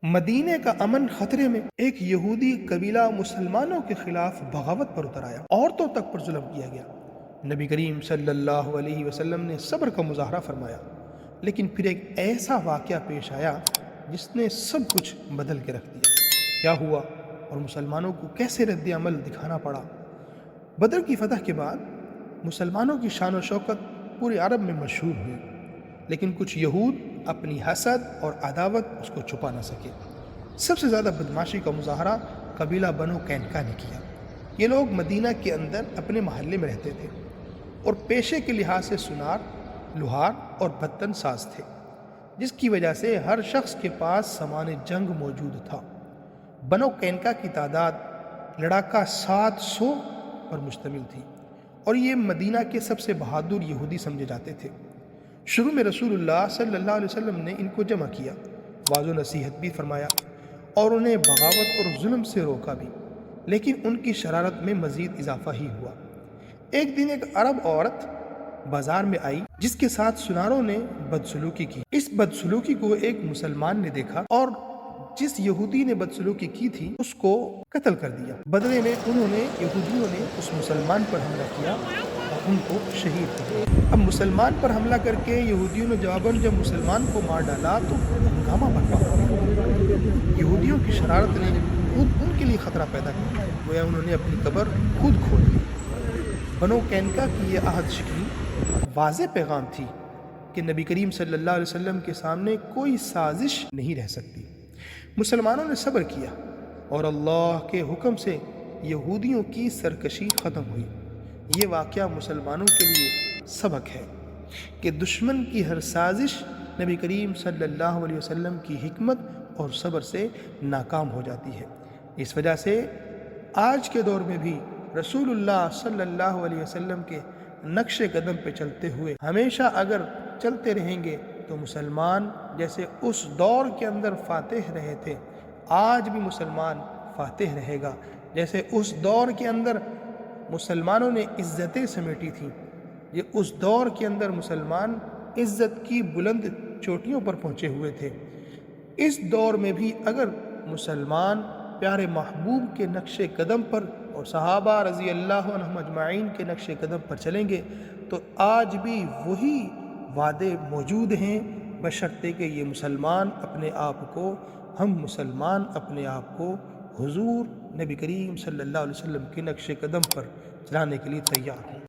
مدینے کا امن خطرے میں، ایک یہودی قبیلہ مسلمانوں کے خلاف بغاوت پر اتر آیا، عورتوں تک پر ظلم کیا گیا۔ نبی کریم صلی اللہ علیہ وسلم نے صبر کا مظاہرہ فرمایا، لیکن پھر ایک ایسا واقعہ پیش آیا جس نے سب کچھ بدل کے رکھ دیا۔ کیا ہوا اور مسلمانوں کو کیسے رد عمل دکھانا پڑا؟ بدر کی فتح کے بعد مسلمانوں کی شان و شوکت پورے عرب میں مشہور ہوئی، لیکن کچھ یہود اپنی حسد اور عداوت اس کو چھپا نہ سکے۔ سب سے زیادہ بدماشی کا مظاہرہ قبیلہ بنو قینقاع نے کیا۔ یہ لوگ مدینہ کے اندر اپنے محلے میں رہتے تھے اور پیشے کے لحاظ سے سونار، لوہار اور برتن ساز تھے، جس کی وجہ سے ہر شخص کے پاس سامان جنگ موجود تھا۔ بنو قینقاع کی تعداد لڑاکا 700 پر مشتمل تھی اور یہ مدینہ کے سب سے بہادر یہودی سمجھے جاتے تھے۔ شروع میں رسول اللہ صلی اللہ علیہ وسلم نے ان کو جمع کیا، واضح نصیحت بھی فرمایا اور انہیں بغاوت اور ظلم سے روکا بھی، لیکن ان کی شرارت میں مزید اضافہ ہی ہوا۔ ایک دن ایک عرب عورت بازار میں آئی جس کے ساتھ سناروں نے بدسلوکی کی۔ اس بدسلوکی کو ایک مسلمان نے دیکھا اور جس یہودی نے بدسلوکی کی تھی اس کو قتل کر دیا۔ بدلے میں یہودیوں نے اس مسلمان پر حملہ کیا اور ان کو شہید کر دیا۔ اب مسلمان پر حملہ کر کے یہودیوں نے جواباً جب مسلمان کو مار ڈالا تو ہنگامہ برپا ہو گیا۔ یہودیوں کی شرارت نے خود ان کے لیے خطرہ پیدا کیا، گویا انہوں نے اپنی قبر خود کھود لی۔ بنو قینقاع کی یہ عہد شکنی واضح پیغام تھی کہ نبی کریم صلی اللہ علیہ وسلم کے سامنے کوئی سازش نہیں رہ سکتی۔ مسلمانوں نے صبر کیا اور اللہ کے حکم سے یہودیوں کی سرکشی ختم ہوئی۔ یہ واقعہ مسلمانوں کے لیے سبق ہے کہ دشمن کی ہر سازش نبی کریم صلی اللہ علیہ وسلم کی حکمت اور صبر سے ناکام ہو جاتی ہے۔ اس وجہ سے آج کے دور میں بھی رسول اللہ صلی اللہ علیہ وسلم کے نقش قدم پہ چلتے ہوئے ہمیشہ اگر چلتے رہیں گے تو مسلمان جیسے اس دور کے اندر فاتح رہے تھے، آج بھی مسلمان فاتح رہے گا۔ جیسے اس دور کے اندر مسلمانوں نے عزتیں سمیٹی تھیں، یہ اس دور کے اندر مسلمان عزت کی بلند چوٹیوں پر پہنچے ہوئے تھے۔ اس دور میں بھی اگر مسلمان پیارے محبوب کے نقش قدم پر اور صحابہ رضی اللہ عنہم اجمعین کے نقش قدم پر چلیں گے تو آج بھی وہی وعدے موجود ہیں، بشرطے کہ یہ مسلمان اپنے آپ کو، ہم مسلمان اپنے آپ کو حضور نبی کریم صلی اللہ علیہ وسلم کے نقش قدم پر چلانے کے لیے تیار ہوں۔